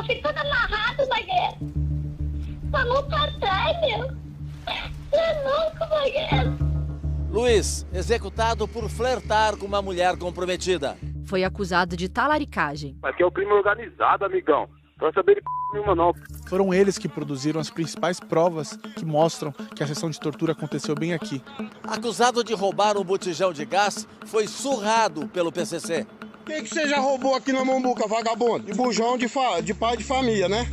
ficando amarrado, zagueiro. Tá no cartaz, meu. É louco, zagueiro. Luiz, executado por flertar com uma mulher comprometida. Foi acusado de talaricagem. Aqui é o crime organizado, amigão. Não vai saber de nenhuma, não. Foram eles que produziram as principais provas que mostram que a sessão de tortura aconteceu bem aqui. Acusado de roubar um botijão de gás, foi surrado pelo PCC. Quem que você já roubou aqui na Mombuca, vagabundo? E bujão de pai de família, né?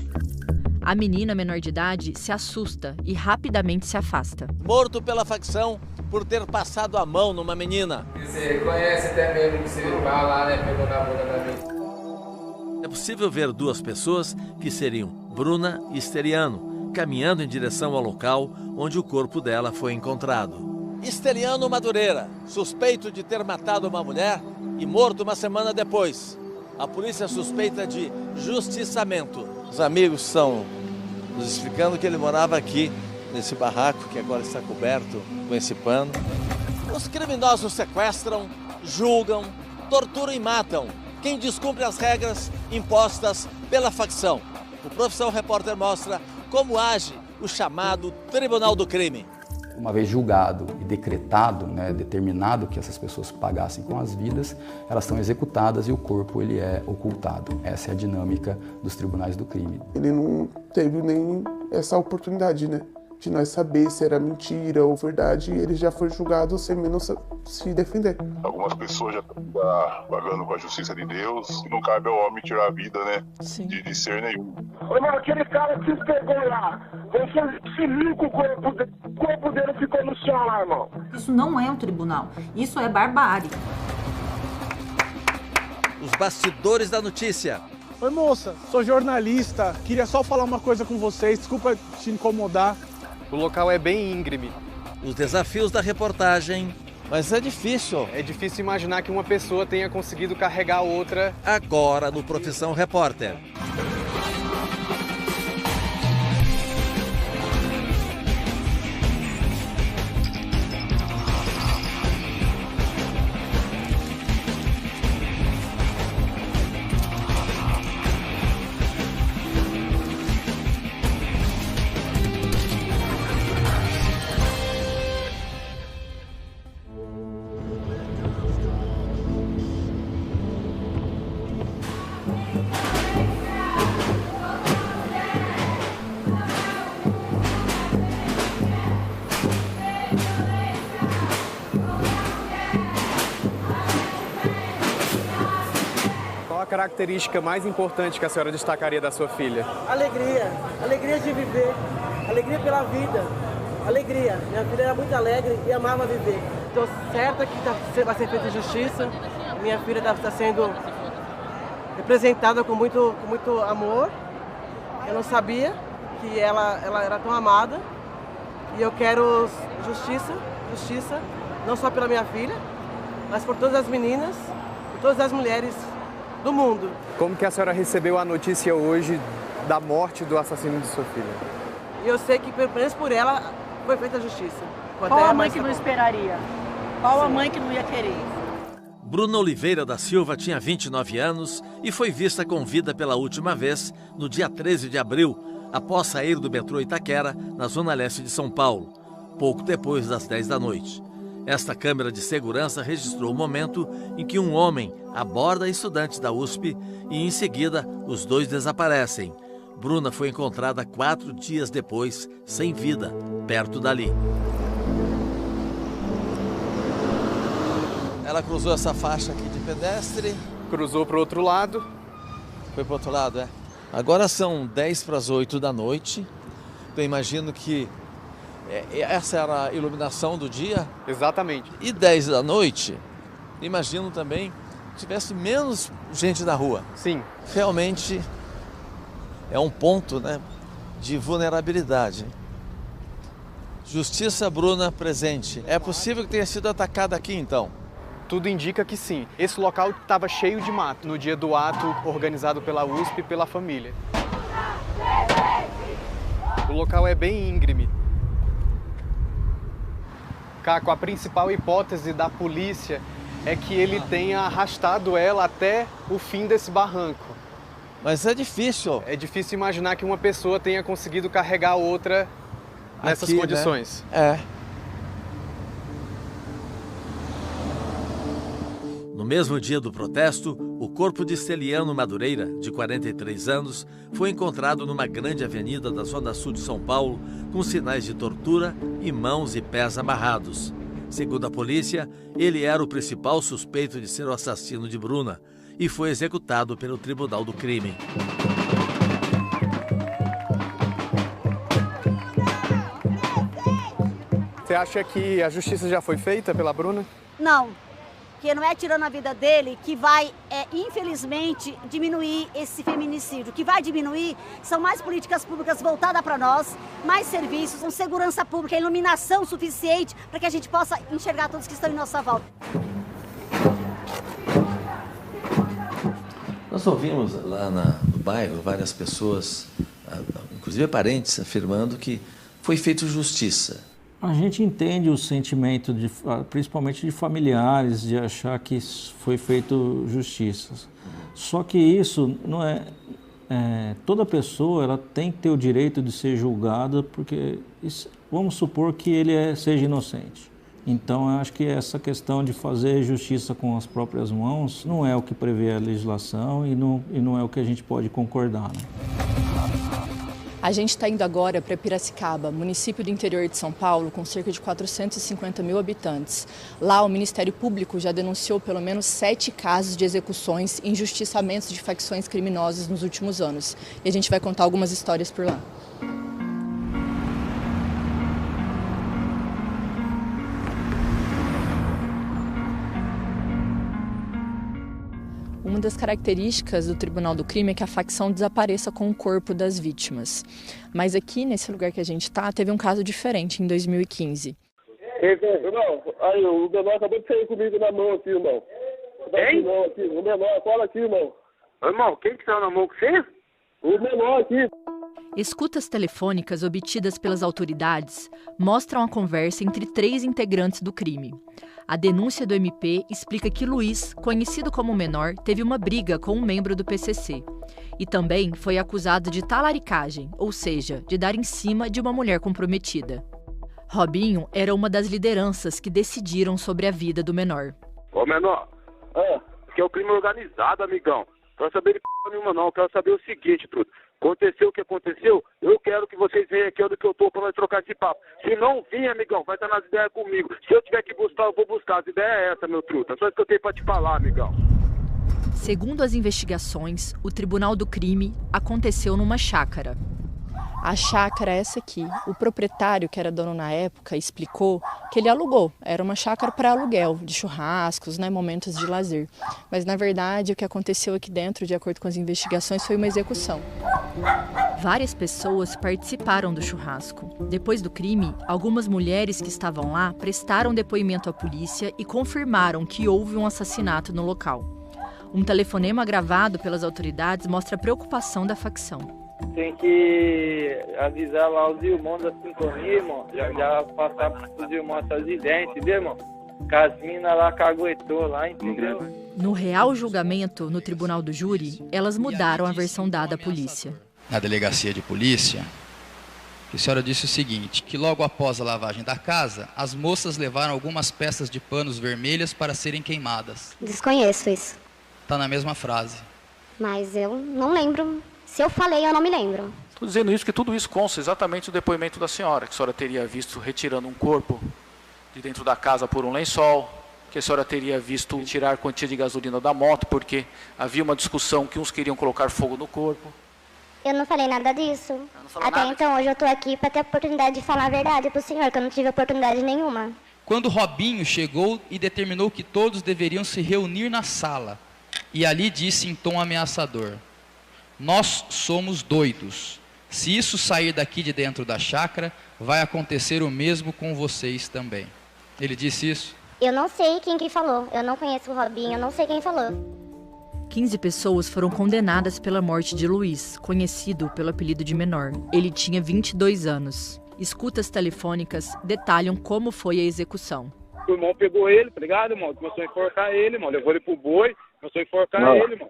A menina menor de idade se assusta e rapidamente se afasta. Morto pela facção por ter passado a mão numa menina. Você conhece até mesmo que você vai lá, né? Pegou na bunda da menina. É possível ver duas pessoas que seriam Bruna e Esteriano, caminhando em direção ao local onde o corpo dela foi encontrado. Esteriano Madureira, suspeito de ter matado uma mulher e morto uma semana depois. A polícia suspeita de justiçamento. Os amigos estão nos explicando que ele morava aqui, nesse barraco que agora está coberto com esse pano. Os criminosos sequestram, julgam, torturam e matam quem descumpre as regras impostas pela facção. O Profissão Repórter mostra como age o chamado Tribunal do Crime. Uma vez julgado e decretado, determinado que essas pessoas pagassem com as vidas, elas são executadas e o corpo ele é ocultado. Essa é a dinâmica dos tribunais do crime. Ele não teve nem essa oportunidade, de nós saber se era mentira ou verdade, e ele já foi julgado sem menos se defender. Algumas pessoas já estão pagando com a justiça de Deus, não cabe ao homem tirar a vida, de ser nenhum. Ô, irmão, aquele cara que se pegou lá, você se liga com o corpo dele ficou no chão lá, irmão. Isso não é um tribunal, isso é barbárie. Os bastidores da notícia. Oi, moça, sou jornalista, queria só falar uma coisa com vocês, desculpa te incomodar. O local é bem íngreme. Os desafios da reportagem, mas é difícil. É difícil imaginar que uma pessoa tenha conseguido carregar outra. Agora no Profissão Repórter. Qual a característica mais importante que a senhora destacaria da sua filha? Alegria, alegria de viver, alegria pela vida, alegria. Minha filha era muito alegre e amava viver. Estou certa que vai ser feita justiça, minha filha está sendo representada com muito amor. Eu não sabia que ela era tão amada e eu quero justiça, não só pela minha filha, mas por todas as meninas, por todas as mulheres do mundo. Como que a senhora recebeu a notícia hoje da morte do assassino de sua filha? Eu sei que, pelo menos por ela, foi feita a justiça. Qual a mãe que não esperaria? Qual a mãe que não ia querer? Bruna Oliveira da Silva tinha 29 anos e foi vista com vida pela última vez no dia 13 de abril, após sair do metrô Itaquera, na zona leste de São Paulo, pouco depois das 10 da noite. Esta câmera de segurança registrou o momento em que um homem aborda estudantes da USP e, em seguida, os dois desaparecem. Bruna foi encontrada 4 dias depois, sem vida, perto dali. Ela cruzou essa faixa aqui de pedestre. Cruzou para o outro lado. Foi para o outro lado, é? Agora são 10 para as 8 da noite. Eu imagino que essa era a iluminação do dia. Exatamente. E 10 da noite, imagino também que tivesse menos gente na rua. Sim. Realmente é um ponto, de vulnerabilidade. Justiça, Bruna, presente. É possível que tenha sido atacada aqui, então? Tudo indica que sim. Esse local estava cheio de mato no dia do ato organizado pela USP e pela família. O local é bem íngreme. Caco, a principal hipótese da polícia é que ele tenha arrastado ela até o fim desse barranco. Mas é difícil. É difícil imaginar que uma pessoa tenha conseguido carregar a outra nessas aqui, condições. Né? No mesmo dia do protesto, o corpo de Esteliano Madureira, de 43 anos, foi encontrado numa grande avenida da zona sul de São Paulo, com sinais de tortura e mãos e pés amarrados. Segundo a polícia, ele era o principal suspeito de ser o assassino de Bruna e foi executado pelo Tribunal do Crime. Você acha que a justiça já foi feita pela Bruna? Não, porque não é tirando a vida dele que vai, infelizmente, diminuir esse feminicídio. O que vai diminuir são mais políticas públicas voltadas para nós, mais serviços, com segurança pública, iluminação suficiente para que a gente possa enxergar todos que estão em nossa volta. Nós ouvimos lá no bairro várias pessoas, inclusive parentes, afirmando que foi feita justiça. A gente entende o sentimento, principalmente de familiares, de achar que foi feito justiça. Só que isso não é... toda pessoa ela tem que ter o direito de ser julgada, porque vamos supor que ele seja inocente. Então, eu acho que essa questão de fazer justiça com as próprias mãos não é o que prevê a legislação e não é o que a gente pode concordar, né? A gente está indo agora para Piracicaba, município do interior de São Paulo, com cerca de 450 mil habitantes. Lá, o Ministério Público já denunciou pelo menos 7 casos de execuções e injustiçamentos de facções criminosas nos últimos anos. E a gente vai contar algumas histórias por lá. Uma das características do Tribunal do Crime é que a facção desapareça com o corpo das vítimas. Mas aqui, nesse lugar que a gente está, teve um caso diferente em 2015. Irmão, aí o menor acabou de sair comigo na mão aqui, irmão. Quem? O menor, fala aqui, irmão. Irmão, quem que saiu na mão com você? O menor aqui. Escutas telefônicas obtidas pelas autoridades mostram a conversa entre 3 integrantes do crime. A denúncia do MP explica que Luiz, conhecido como menor, teve uma briga com um membro do PCC. E também foi acusado de talaricagem, ou seja, de dar em cima de uma mulher comprometida. Robinho era uma das lideranças que decidiram sobre a vida do menor. Ô menor, que é o crime organizado, amigão. Não quero saber de p*** nenhuma não, quero saber o seguinte, truto. Aconteceu o que aconteceu, eu quero que vocês venham aqui onde que eu tô pra nós trocar esse papo. Se não vir, amigão, vai estar nas ideias comigo. Se eu tiver que buscar, eu vou buscar. As ideias é essa, meu truto. É só isso que eu tenho pra te falar, amigão. Segundo as investigações, o Tribunal do Crime aconteceu numa chácara. A chácara é essa aqui. O proprietário, que era dono na época, explicou que ele alugou. Era uma chácara para aluguel, de churrascos, né, momentos de lazer. Mas, na verdade, o que aconteceu aqui dentro, de acordo com as investigações, foi uma execução. Várias pessoas participaram do churrasco. Depois do crime, algumas mulheres que estavam lá prestaram depoimento à polícia e confirmaram que houve um assassinato no local. Um telefonema gravado pelas autoridades mostra a preocupação da facção. Tem que avisar lá os irmãos da sintonia, irmão. Já passar pros irmãos essas ideias, entendeu, irmão? Casmina lá caguetou lá, entendeu? No real julgamento no tribunal do júri, elas mudaram a versão dada à polícia. Na delegacia de polícia, a senhora disse o seguinte, que logo após a lavagem da casa, as moças levaram algumas peças de panos vermelhas para serem queimadas. Desconheço isso. Está na mesma frase. Mas eu não lembro. Se eu falei, eu não me lembro. Estou dizendo isso, que tudo isso consta exatamente do depoimento da senhora, que a senhora teria visto retirando um corpo de dentro da casa por um lençol, que a senhora teria visto tirar quantia de gasolina da moto, porque havia uma discussão que uns queriam colocar fogo no corpo. Eu não falei nada disso. Até nada. Então, hoje eu estou aqui para ter a oportunidade de falar a verdade para o senhor, que eu não tive oportunidade nenhuma. Quando Robinho chegou e determinou que todos deveriam se reunir na sala, e ali disse em tom ameaçador: nós somos doidos. Se isso sair daqui de dentro da chácara, vai acontecer o mesmo com vocês também. Ele disse isso? Eu não sei quem que falou. Eu não conheço o Robinho, eu não sei quem falou. 15 pessoas foram condenadas pela morte de Luiz, conhecido pelo apelido de Menor. Ele tinha 22 anos. Escutas telefônicas detalham como foi a execução. O irmão pegou ele, tá ligado, irmão? Começou a enforcar ele, irmão. Levou ele pro boi, começou a enforcar ele, irmão.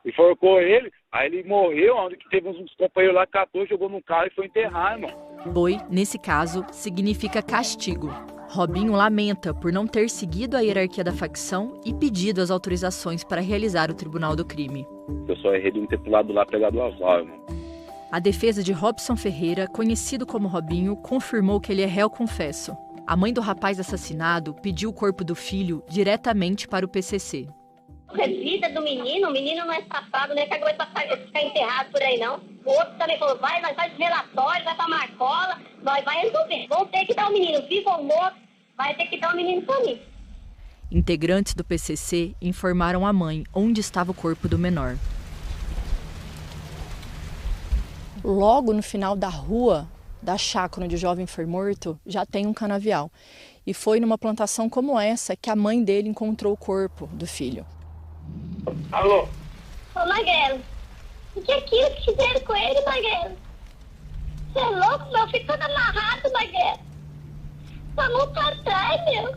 Enforcou ele, aí ele morreu, onde que teve uns companheiros lá, catou, jogou no carro e foi enterrar, irmão. Boi, nesse caso, significa castigo. Robinho lamenta por não ter seguido a hierarquia da facção e pedido as autorizações para realizar o tribunal do crime. Eu só errei de não ter pulado lá pegar do aval, irmão. A defesa de Robson Ferreira, conhecido como Robinho, confirmou que ele é réu confesso. A mãe do rapaz assassinado pediu o corpo do filho diretamente para o PCC. É vida do menino, o menino não é safado, não é cagou pra ficar enterrado por aí, não. O outro também falou, nós faz relatório, vai pra Marcola, nós vai resolver. Vão ter que dar o menino, vivo ou morto, vai ter que dar o menino pra mim. Integrantes do PCC informaram a mãe onde estava o corpo do menor. Logo no final da rua da chácara onde o jovem foi morto, já tem um canavial. E foi numa plantação como essa que a mãe dele encontrou o corpo do filho. Alô? Ô, Magrelo, o que é aquilo que fizeram com ele, Magrelo? Você é louco, meu filho todo amarrado, Magrelo. Com a mão pra trás, meu.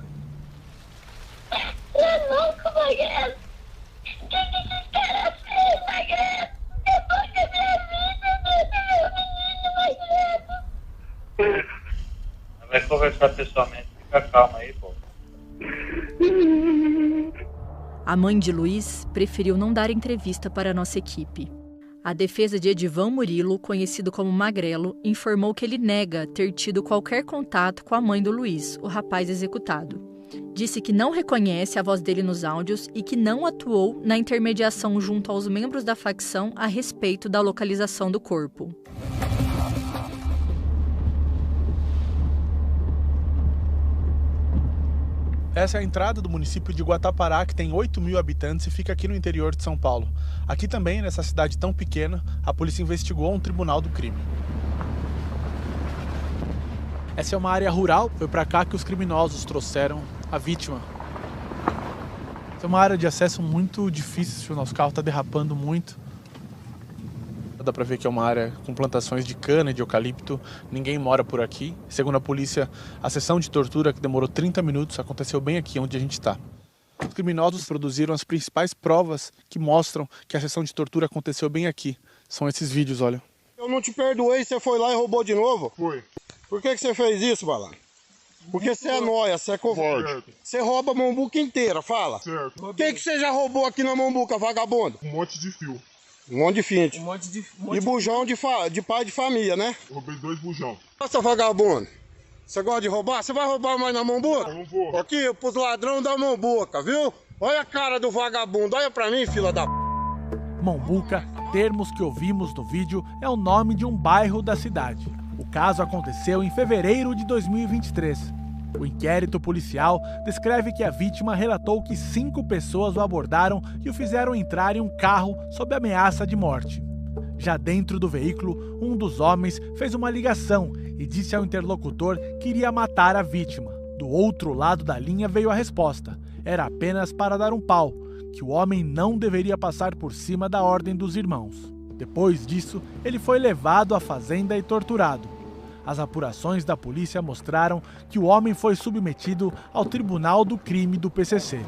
Você é louco, Magrelo. O que esses caras fez, Magrelo? Depois da minha vida, meu menino, Magrelo. Vai conversar pessoalmente, fica calma aí, pô. A mãe de Luiz preferiu não dar entrevista para a nossa equipe. A defesa de Edivan Murilo, conhecido como Magrelo, informou que ele nega ter tido qualquer contato com a mãe do Luiz, o rapaz executado. Disse que não reconhece a voz dele nos áudios e que não atuou na intermediação junto aos membros da facção a respeito da localização do corpo. Essa é a entrada do município de Guatapará, que tem 8.000 habitantes e fica aqui no interior de São Paulo. Aqui também, nessa cidade tão pequena, a polícia investigou um tribunal do crime. Essa é uma área rural, foi para cá que os criminosos trouxeram a vítima. Essa é uma área de acesso muito difícil, o nosso carro está derrapando muito. Dá para ver que é uma área com plantações de cana e de eucalipto, ninguém mora por aqui. Segundo a polícia, a sessão de tortura, que demorou 30 minutos, aconteceu bem aqui onde a gente está. Os criminosos produziram as principais provas que mostram que a sessão de tortura aconteceu bem aqui. São esses vídeos, olha. Eu não te perdoei, você foi lá e roubou de novo? Foi. Por que você fez isso, Balá? Porque você é nóia, você é covarde. Você rouba a Mombuca inteira, fala. Certo. O que você já roubou aqui na Mombuca, vagabundo? Um monte de fio. Um monte de fio. Um monte de e bujão de pai de família, né? Eu roubei 2 bujão. Nossa, vagabundo. Você gosta de roubar? Você vai roubar mais na Mombuca? Não vou. Aqui, pros ladrão da Mombuca, viu? Olha a cara do vagabundo, olha pra mim, fila da p. Mombuca, termos que ouvimos no vídeo, é o nome de um bairro da cidade. O caso aconteceu em fevereiro de 2023. O inquérito policial descreve que a vítima relatou que 5 pessoas o abordaram e o fizeram entrar em um carro sob ameaça de morte. Já dentro do veículo, um dos homens fez uma ligação e disse ao interlocutor que iria matar a vítima. Do outro lado da linha veio a resposta. Era apenas para dar um pau, que o homem não deveria passar por cima da ordem dos irmãos. Depois disso, ele foi levado à fazenda e torturado. As apurações da polícia mostraram que o homem foi submetido ao tribunal do crime do PCC.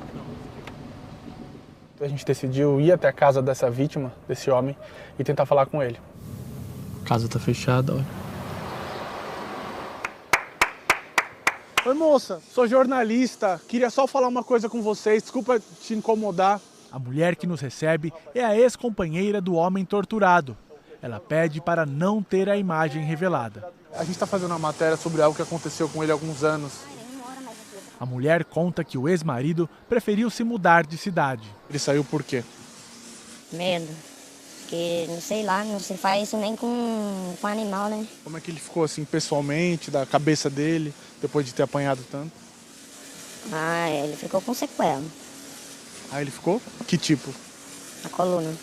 A gente decidiu ir até a casa dessa vítima, desse homem, e tentar falar com ele. A casa tá fechada, olha. Oi, moça, sou jornalista, queria só falar uma coisa com vocês, desculpa te incomodar. A mulher que nos recebe é a ex-companheira do homem torturado. Ela pede para não ter a imagem revelada. A gente está fazendo uma matéria sobre algo que aconteceu com ele há alguns anos. A mulher conta que o ex-marido preferiu se mudar de cidade. Ele saiu por quê? Medo. Porque, não sei lá, não se faz isso nem com animal, né? Como é que ele ficou assim, pessoalmente, da cabeça dele, depois de ter apanhado tanto? Ah, ele ficou com sequela. Ah, ele ficou? Que tipo? Na coluna.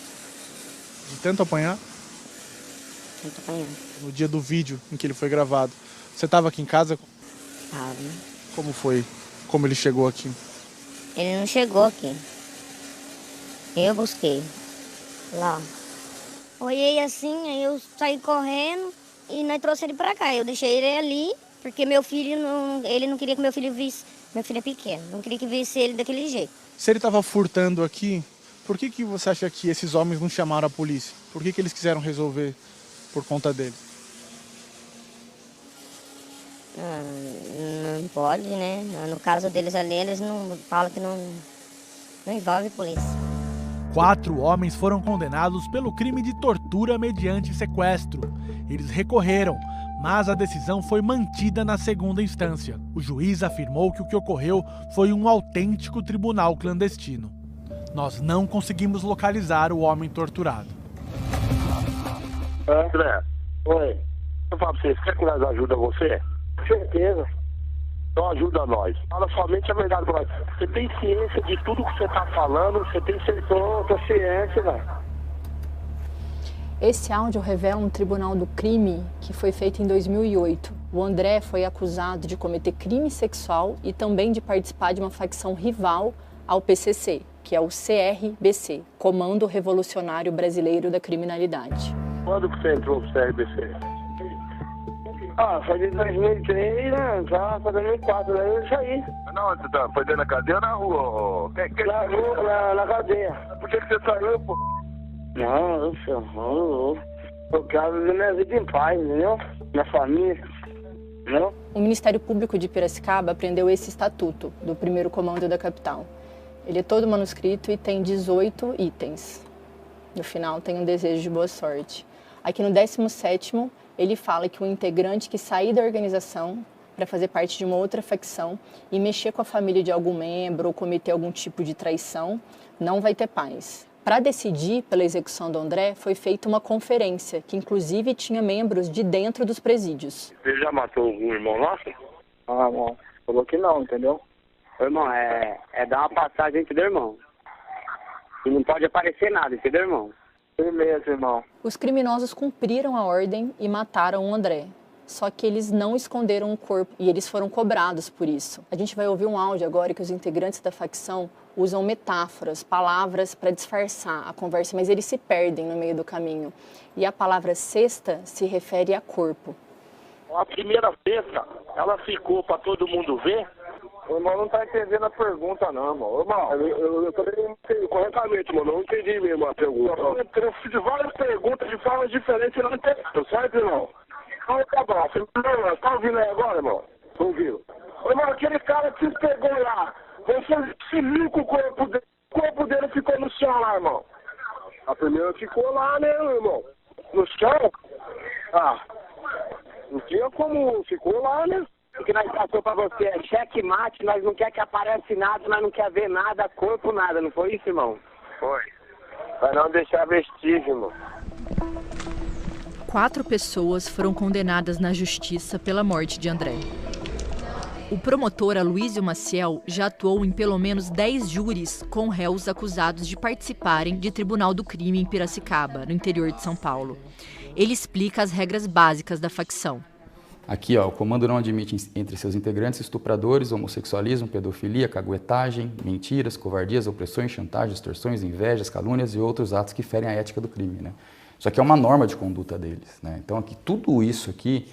De tanto apanhar? Tanto apanhando. No dia do vídeo em que ele foi gravado, você estava aqui em casa? Tava. Como foi? Como ele chegou aqui? Ele não chegou aqui. Eu busquei. Lá. Olhei assim, aí eu saí correndo e nós trouxe ele pra cá. Eu deixei ele ali, porque meu filho ele não queria que meu filho visse. Meu filho é pequeno, não queria que visse ele daquele jeito. Se ele estava furtando aqui, Por que você acha que esses homens não chamaram a polícia? Por que eles quiseram resolver por conta deles? Não pode, né? No caso deles ali, eles não falam que não envolve polícia. 4 homens foram condenados pelo crime de tortura mediante sequestro. Eles recorreram, mas a decisão foi mantida na segunda instância. O juiz afirmou que o que ocorreu foi um autêntico tribunal clandestino. Nós não conseguimos localizar o homem torturado. André, oi. Eu falo pra vocês, quer que nós ajuda você? Com certeza. Então ajuda nós. Fala somente a verdade pra nós. Você tem ciência de tudo que você tá falando, você tem ciência, velho. Esse áudio revela um tribunal do crime que foi feito em 2008. O André foi acusado de cometer crime sexual e também de participar de uma facção rival ao PCC, que é o CRBC, Comando Revolucionário Brasileiro da Criminalidade. Quando que você entrou pro CRBC? Foi de 2003, né? Já foi 2004, daí eu saí. Não, você tá, foi dentro da cadeia ou na rua? Na cadeia. Por que você saiu, pô? Não, eu quero viver minha vida em paz, entendeu? Minha família, entendeu? O Ministério Público de Piracicaba apreendeu esse estatuto do primeiro comando da capital. Ele é todo manuscrito e tem 18 itens. No final tem um desejo de boa sorte. Aqui no 17º, ele fala que o integrante que sair da organização para fazer parte de uma outra facção e mexer com a família de algum membro ou cometer algum tipo de traição, não vai ter paz. Para decidir pela execução do André, foi feita uma conferência, que inclusive tinha membros de dentro dos presídios. Você já matou algum irmão nosso? Irmão, falou que não, entendeu? Irmão, é dar uma passagem, entendeu, irmão? E não pode aparecer nada, entendeu, irmão? Beleza, irmão. Os criminosos cumpriram a ordem e mataram o André. Só que eles não esconderam o corpo e eles foram cobrados por isso. A gente vai ouvir um áudio agora que os integrantes da facção usam metáforas, palavras para disfarçar a conversa, mas eles se perdem no meio do caminho. E a palavra cesta se refere a corpo. A primeira cesta, ela ficou para todo mundo ver? O irmão não tá entendendo a pergunta, não, irmão. Irmão, eu também entendi corretamente, mano. Eu não entendi mesmo a pergunta. Eu fiz várias perguntas de forma diferente e não entendi, certo, irmão? Então tá bom. Você tá ouvindo aí agora, irmão? Tô ouvindo. Irmão, aquele cara que se pegou lá, você se viu com o corpo dele ficou no chão lá, irmão. A primeira ficou lá, né, irmão? No chão? Não tinha como, ficou lá, né? O que nós passou pra você é checkmate, nós não quer que apareça nada, nós não quer ver nada, corpo, nada, não foi isso, irmão? Foi. Pra não deixar vestígio, irmão. 4 pessoas foram condenadas na justiça pela morte de André. O promotor Aloysio Maciel já atuou em pelo menos 10 júris com réus acusados de participarem de tribunal do crime em Piracicaba, no interior de São Paulo. Ele explica as regras básicas da facção. Aqui, o comando não admite entre seus integrantes estupradores, homossexualismo, pedofilia, caguetagem, mentiras, covardias, opressões, chantagem, extorsões, invejas, calúnias e outros atos que ferem a ética do crime, né? Isso aqui é uma norma de conduta deles, né? Então, aqui, tudo isso aqui,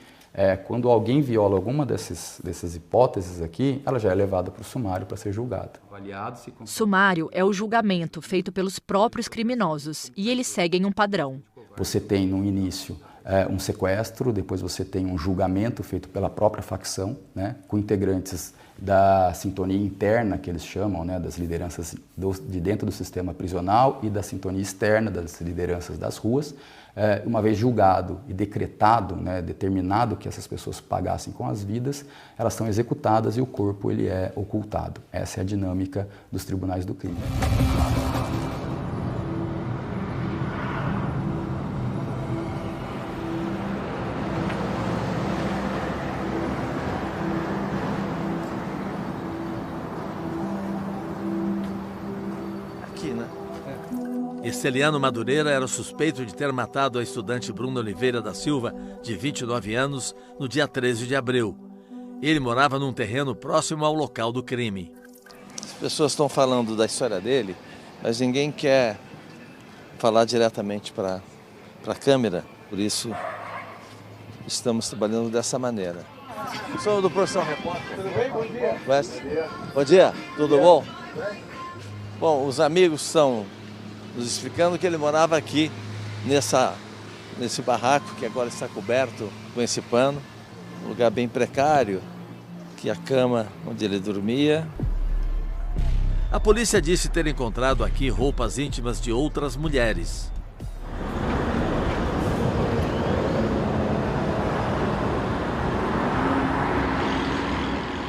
quando alguém viola alguma dessas hipóteses aqui, ela já é levada para o sumário para ser julgada. Sumário é o julgamento feito pelos próprios criminosos e eles seguem um padrão. Você tem, no início, um sequestro, depois você tem um julgamento feito pela própria facção, né, com integrantes da sintonia interna, que eles chamam, né, das lideranças de dentro do sistema prisional e da sintonia externa, das lideranças das ruas. Uma vez julgado e decretado, né, determinado que essas pessoas pagassem com as vidas, elas são executadas e o corpo ele é ocultado. Essa é a dinâmica dos tribunais do crime. Esteliano Madureira era suspeito de ter matado a estudante Bruna Oliveira da Silva, de 29 anos, no dia 13 de abril. Ele morava num terreno próximo ao local do crime. As pessoas estão falando da história dele, mas ninguém quer falar diretamente para a câmera, por isso estamos trabalhando dessa maneira. Sou do Porção Repórter. Tudo bem? Bom dia. Bom dia, tudo bom? Bom, os amigos são nos explicando que ele morava aqui nesse barraco que agora está coberto com esse pano, um lugar bem precário, que a cama onde ele dormia. A polícia disse ter encontrado aqui roupas íntimas de outras mulheres.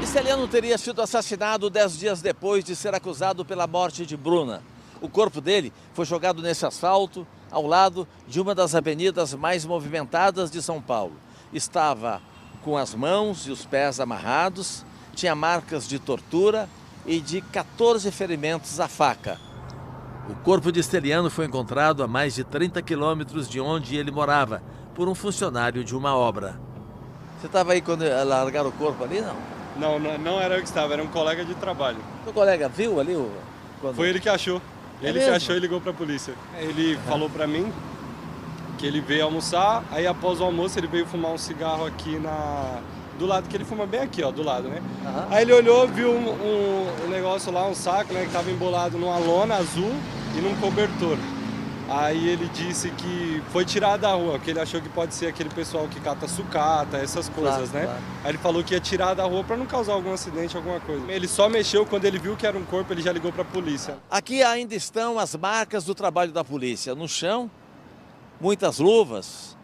Esteliano teria sido assassinado 10 dias depois de ser acusado pela morte de Bruna. O corpo dele foi jogado nesse asfalto, ao lado de uma das avenidas mais movimentadas de São Paulo. Estava com as mãos e os pés amarrados, tinha marcas de tortura e de 14 ferimentos à faca. O corpo de Esteliano foi encontrado a mais de 30 quilômetros de onde ele morava, por um funcionário de uma obra. Você estava aí quando largaram o corpo ali, não? Não era eu que estava, era um colega de trabalho. O colega viu ali? Foi ele que achou. Ele que achou e ligou para a polícia. Ele falou para mim que ele veio almoçar, aí após o almoço ele veio fumar um cigarro aqui do lado, que ele fuma bem aqui, ó, do lado, né? Uhum. Aí ele olhou, viu um negócio lá, um saco, né, que estava embolado numa lona azul e num cobertor. Aí ele disse que foi tirado da rua, que ele achou que pode ser aquele pessoal que cata sucata, essas coisas, né? Claro. Aí ele falou que ia tirar da rua para não causar algum acidente, alguma coisa. Ele só mexeu quando ele viu que era um corpo, ele já ligou para a polícia. Aqui ainda estão as marcas do trabalho da polícia. No chão, muitas luvas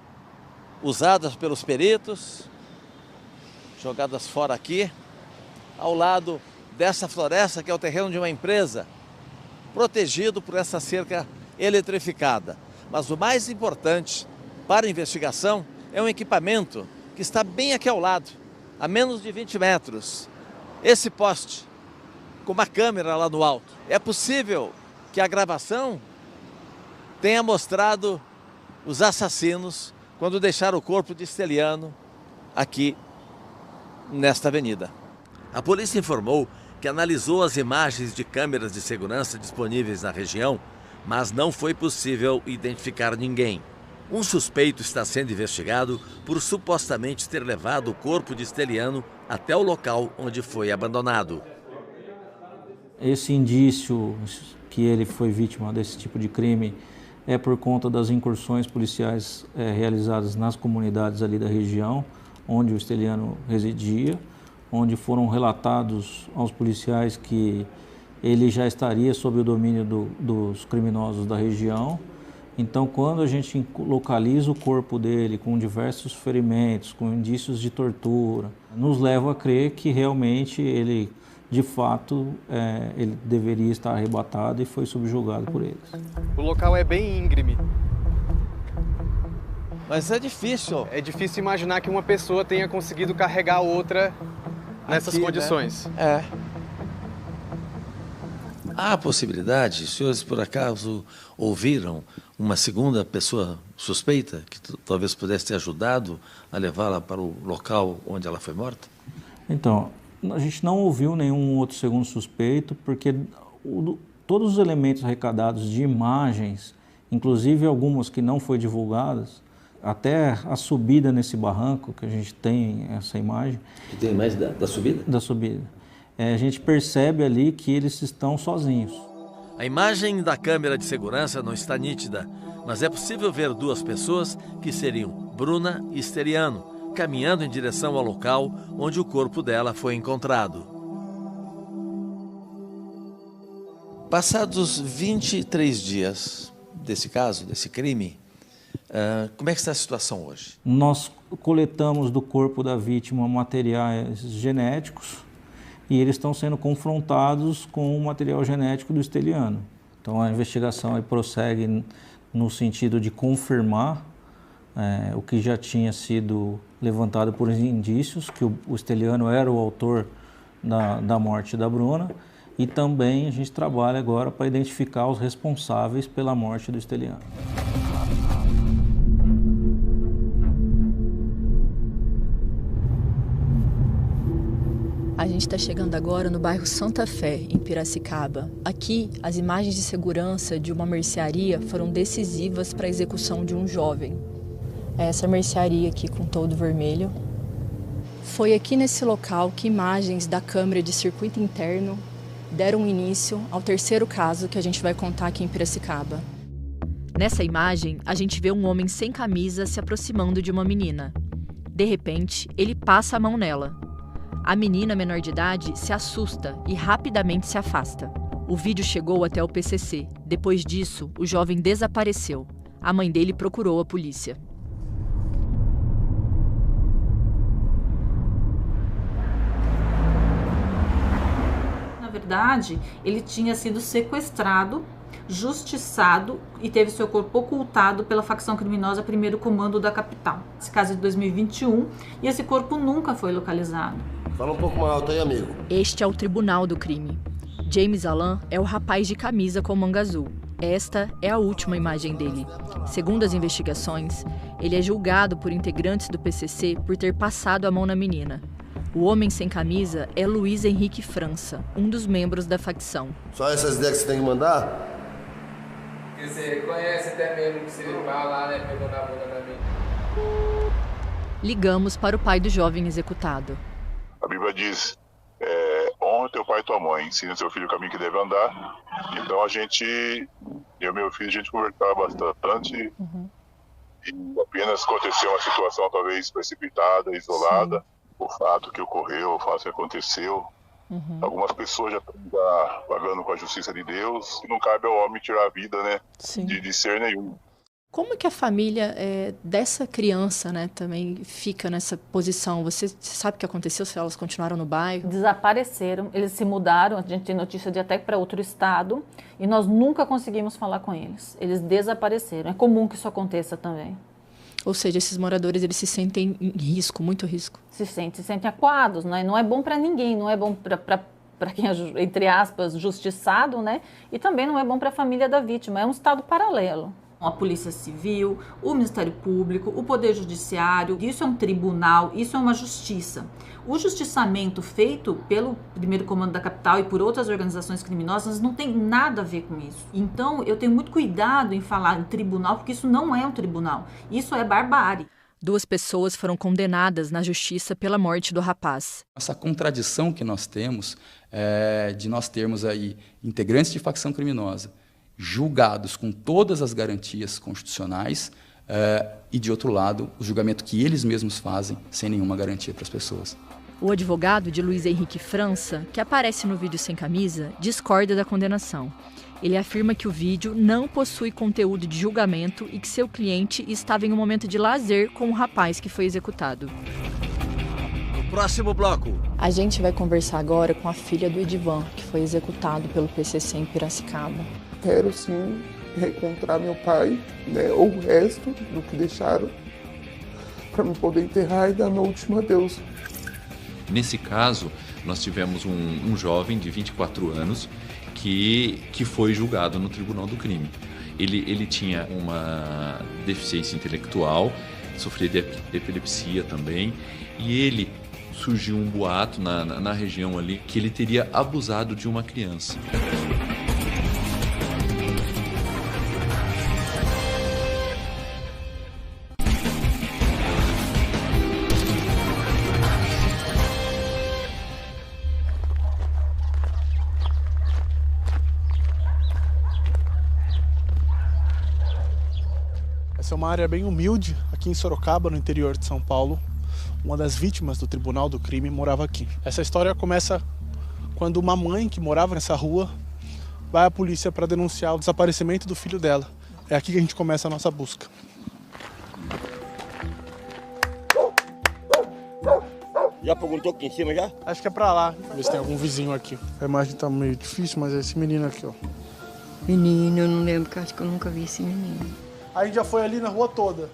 usadas pelos peritos, jogadas fora aqui, ao lado dessa floresta que é o terreno de uma empresa, protegido por essa cerca eletrificada. Mas o mais importante para a investigação é um equipamento que está bem aqui ao lado, a menos de 20 metros. Esse poste, com uma câmera lá no alto. É possível que a gravação tenha mostrado os assassinos quando deixaram o corpo de Esteliano aqui nesta avenida. A polícia informou que analisou as imagens de câmeras de segurança disponíveis na região, mas não foi possível identificar ninguém. Um suspeito está sendo investigado por supostamente ter levado o corpo de Esteliano até o local onde foi abandonado. Esse indício que ele foi vítima desse tipo de crime é por conta das incursões policiais realizadas nas comunidades ali da região, onde o Esteliano residia, onde foram relatados aos policiais que ele já estaria sob o domínio dos criminosos da região. Então, quando a gente localiza o corpo dele com diversos ferimentos, com indícios de tortura, nos leva a crer que realmente ele, de fato, ele deveria estar arrebatado e foi subjugado por eles. O local é bem íngreme. Mas é difícil. É difícil imaginar que uma pessoa tenha conseguido carregar outra nessas aqui, condições. Né? Há a possibilidade, os senhores por acaso ouviram uma segunda pessoa suspeita que talvez pudesse ter ajudado a levá-la para o local onde ela foi morta? Então, a gente não ouviu nenhum outro segundo suspeito, porque todos os elementos arrecadados de imagens, inclusive algumas que não foram divulgadas, até a subida nesse barranco, que a gente tem essa imagem. E tem mais da subida? Da subida. A gente percebe ali que eles estão sozinhos. A imagem da câmera de segurança não está nítida, mas é possível ver duas pessoas que seriam Bruna e Esteliano, caminhando em direção ao local onde o corpo dela foi encontrado. Passados 23 dias desse caso, desse crime, como é que está a situação hoje? Nós coletamos do corpo da vítima materiais genéticos e eles estão sendo confrontados com o material genético do Esteliano. Então a investigação aí prossegue no sentido de confirmar o que já tinha sido levantado por indícios, que o Esteliano era o autor da morte da Bruna, e também a gente trabalha agora para identificar os responsáveis pela morte do Esteliano. A gente está chegando agora no bairro Santa Fé, em Piracicaba. Aqui, as imagens de segurança de uma mercearia foram decisivas para a execução de um jovem. É essa mercearia aqui com todo vermelho. Foi aqui nesse local que imagens da câmera de circuito interno deram início ao terceiro caso que a gente vai contar aqui em Piracicaba. Nessa imagem, a gente vê um homem sem camisa se aproximando de uma menina. De repente, ele passa a mão nela. A menina menor de idade se assusta e rapidamente se afasta. O vídeo chegou até o PCC. Depois disso, o jovem desapareceu. A mãe dele procurou a polícia. Na verdade, ele tinha sido sequestrado, justiçado e teve seu corpo ocultado pela facção criminosa Primeiro Comando da capital. Esse caso é de 2021 e esse corpo nunca foi localizado. Fala um pouco mais alto aí, amigo. Este é o tribunal do crime. James Alan é o rapaz de camisa com manga azul. Esta é a última imagem dele. Segundo as investigações, ele é julgado por integrantes do PCC por ter passado a mão na menina. O homem sem camisa é Luiz Henrique França, um dos membros da facção. Só essas ideias que você tem que mandar? Porque você conhece até mesmo que você vai lá, né? Pegou na bunda da minha. Ligamos para o pai do jovem executado. A Bíblia diz, honra teu pai e tua mãe, ensina seu filho o caminho que deve andar. Então eu e meu filho, a gente conversava bastante. E apenas aconteceu uma situação talvez precipitada, isolada. Sim. O fato que ocorreu, o fato que aconteceu. Algumas pessoas já estão pagando com a justiça de Deus e não cabe ao homem tirar a vida, né? De ser nenhum. Como é que a família dessa criança, né, também fica nessa posição? Você sabe o que aconteceu, se elas continuaram no bairro? Desapareceram, eles se mudaram, a gente tem notícia de até para outro estado, e nós nunca conseguimos falar com eles. Eles desapareceram. É comum que isso aconteça também. Ou seja, esses moradores, eles se sentem em risco, muito risco. Se sentem acuados, né? Não é bom para ninguém, não é bom para quem é, entre aspas, justiçado, né? E também não é bom para a família da vítima, é um estado paralelo. A Polícia Civil, o Ministério Público, o Poder Judiciário, isso é um tribunal, isso é uma justiça. O justiçamento feito pelo Primeiro Comando da capital e por outras organizações criminosas não tem nada a ver com isso. Então, eu tenho muito cuidado em falar em tribunal, porque isso não é um tribunal, isso é barbárie. 2 pessoas foram condenadas na justiça pela morte do rapaz. Essa contradição que nós temos de nós termos aí integrantes de facção criminosa julgados com todas as garantias constitucionais e, de outro lado, o julgamento que eles mesmos fazem sem nenhuma garantia para as pessoas. O advogado de Luiz Henrique França, que aparece no vídeo sem camisa, discorda da condenação. Ele afirma que o vídeo não possui conteúdo de julgamento e que seu cliente estava em um momento de lazer com o rapaz que foi executado. No próximo bloco. A gente vai conversar agora com a filha do Edivan, que foi executado pelo PCC em Piracicaba. Quero sim reencontrar meu pai, né, ou o resto do que deixaram, para me poder enterrar e dar meu último adeus. Nesse caso, nós tivemos um jovem de 24 anos que foi julgado no Tribunal do Crime. Ele tinha uma deficiência intelectual, sofria de epilepsia também, e ele surgiu um boato na região ali que ele teria abusado de uma criança. Essa é uma área bem humilde, aqui em Sorocaba, no interior de São Paulo. Uma das vítimas do Tribunal do Crime morava aqui. Essa história começa quando uma mãe que morava nessa rua vai à polícia para denunciar o desaparecimento do filho dela. É aqui que a gente começa a nossa busca. Já perguntou aqui em cima já? Acho que é pra lá. Vamos ver se tem algum vizinho aqui. A imagem tá meio difícil, mas é esse menino aqui, ó. Menino, eu não lembro, porque acho que eu nunca vi esse menino. A gente já foi ali na rua toda.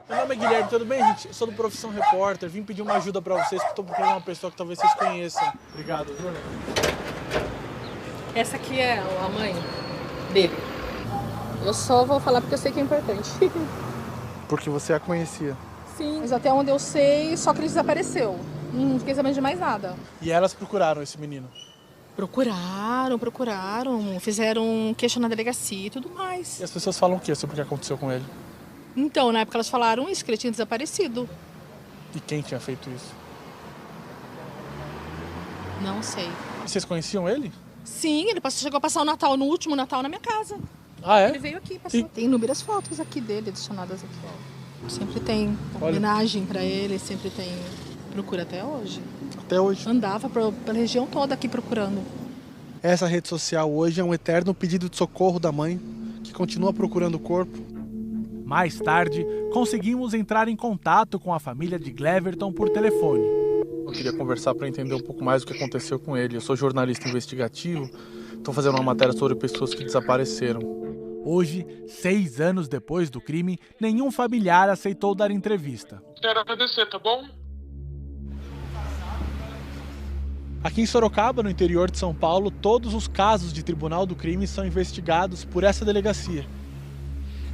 Meu nome é Guilherme, tudo bem, gente? Eu sou do Profissão Repórter, vim pedir uma ajuda pra vocês, porque eu tô procurando uma pessoa que talvez vocês conheçam. Obrigado, viu? Essa aqui é a mãe dele. Eu só vou falar porque eu sei que é importante. Porque você a conhecia. Sim, mas até onde eu sei, só que ele desapareceu. Não fiquei sabendo de mais nada. E elas procuraram esse menino? Procuraram, fizeram queixa na delegacia e tudo mais. E as pessoas falam o que sobre o que aconteceu com ele? Então, na época elas falaram isso, que ele tinha desaparecido. E quem tinha feito isso? Não sei. Vocês conheciam ele? Sim, ele chegou a passar no último Natal na minha casa. Ah, é? Ele veio aqui, passou. Tem inúmeras fotos aqui dele, adicionadas aqui, ó. Sempre tem homenagem pra ele, sempre tem... Procura até hoje. Até hoje? Andava pela região toda aqui procurando. Essa rede social hoje é um eterno pedido de socorro da mãe, que continua procurando o corpo. Mais tarde, conseguimos entrar em contato com a família de Cleverton por telefone. Eu queria conversar para entender um pouco mais o que aconteceu com ele. Eu sou jornalista investigativo, estou fazendo uma matéria sobre pessoas que desapareceram. Hoje, 6 anos depois do crime, nenhum familiar aceitou dar entrevista. Quero agradecer, tá bom? Aqui em Sorocaba, no interior de São Paulo, todos os casos de tribunal do crime são investigados por essa delegacia.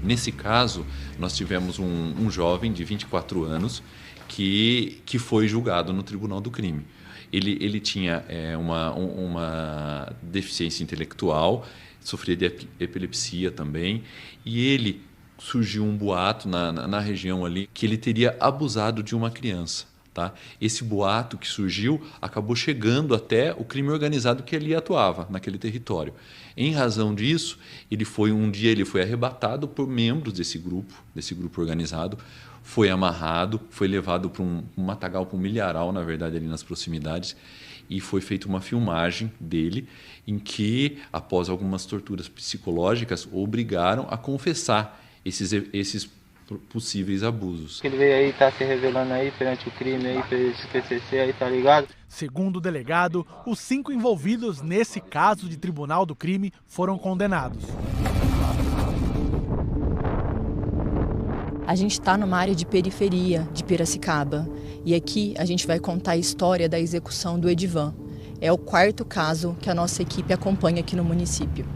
Nesse caso, nós tivemos um jovem de 24 anos que foi julgado no tribunal do crime. Ele tinha uma deficiência intelectual, sofria de epilepsia também, e ele surgiu um boato na região ali que ele teria abusado de uma criança. Tá? Esse boato que surgiu acabou chegando até o crime organizado que ali atuava, naquele território. Em razão disso, ele foi arrebatado por membros desse grupo organizado, foi amarrado, foi levado para um matagal, para um milharal, na verdade, ali nas proximidades, e foi feita uma filmagem dele, em que, após algumas torturas psicológicas, o obrigaram a confessar esses possíveis abusos. Ele veio aí, tá se revelando aí perante o crime aí, esse PCC aí, tá ligado? Segundo o delegado, os 5 envolvidos nesse caso de tribunal do crime foram condenados. A gente está numa área de periferia de Piracicaba e aqui a gente vai contar a história da execução do Edivan. É o 4º caso que a nossa equipe acompanha aqui no município.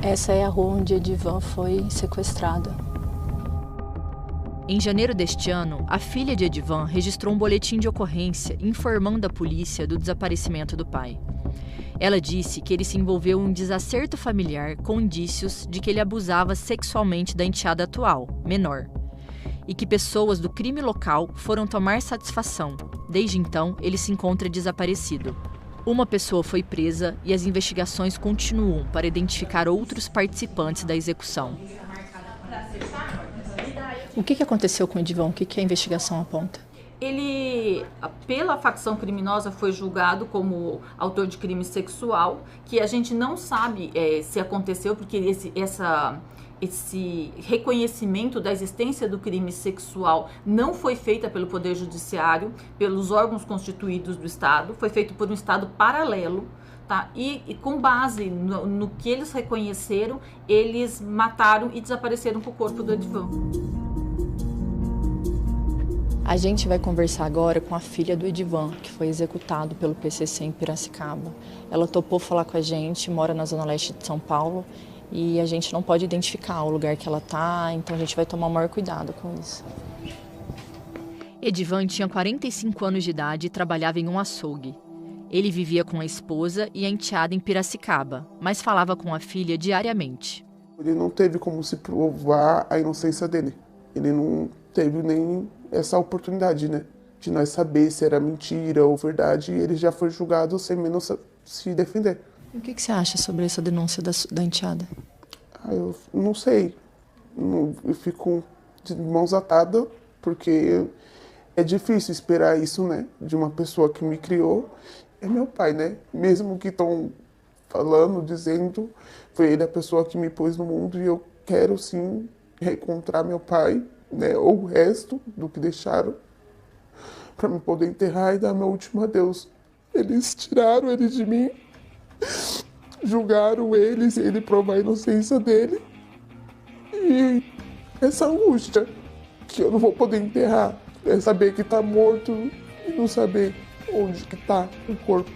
Essa é a rua onde Edivan foi sequestrado. Em janeiro deste ano, a filha de Edivan registrou um boletim de ocorrência informando a polícia do desaparecimento do pai. Ela disse que ele se envolveu em um desacerto familiar com indícios de que ele abusava sexualmente da enteada atual, menor, e que pessoas do crime local foram tomar satisfação. Desde então, ele se encontra desaparecido. Uma pessoa foi presa e as investigações continuam para identificar outros participantes da execução. O que aconteceu com o Edivan? O que a investigação aponta? Ele, pela facção criminosa, foi julgado como autor de crime sexual, que a gente não sabe se aconteceu, porque esse reconhecimento da existência do crime sexual não foi feita pelo Poder Judiciário, pelos órgãos constituídos do Estado, foi feito por um Estado paralelo, tá? E com base no que eles reconheceram, eles mataram e desapareceram com o corpo do Edivan. A gente vai conversar agora com a filha do Edivan, que foi executado pelo PCC em Piracicaba. Ela topou falar com a gente, mora na Zona Leste de São Paulo, e a gente não pode identificar o lugar que ela está, então a gente vai tomar o maior cuidado com isso. Edivan tinha 45 anos de idade e trabalhava em um açougue. Ele vivia com a esposa e a enteada em Piracicaba, mas falava com a filha diariamente. Ele não teve como se provar a inocência dele. Ele não teve nem essa oportunidade, né, de nós saber se era mentira ou verdade, e ele já foi julgado sem menos se defender. E o que você acha sobre essa denúncia da enteada? Eu não sei. Eu fico de mãos atadas, porque é difícil esperar isso, né, de uma pessoa que me criou. É meu pai, né? Mesmo que estão falando, dizendo, foi ele a pessoa que me pôs no mundo, e eu quero sim reencontrar meu pai, né, ou o resto do que deixaram, para me poder enterrar e dar meu último adeus. Eles tiraram ele de mim, julgaram ele provar a inocência dele, e essa angústia que eu não vou poder enterrar, é saber que tá morto e não saber onde que tá o corpo.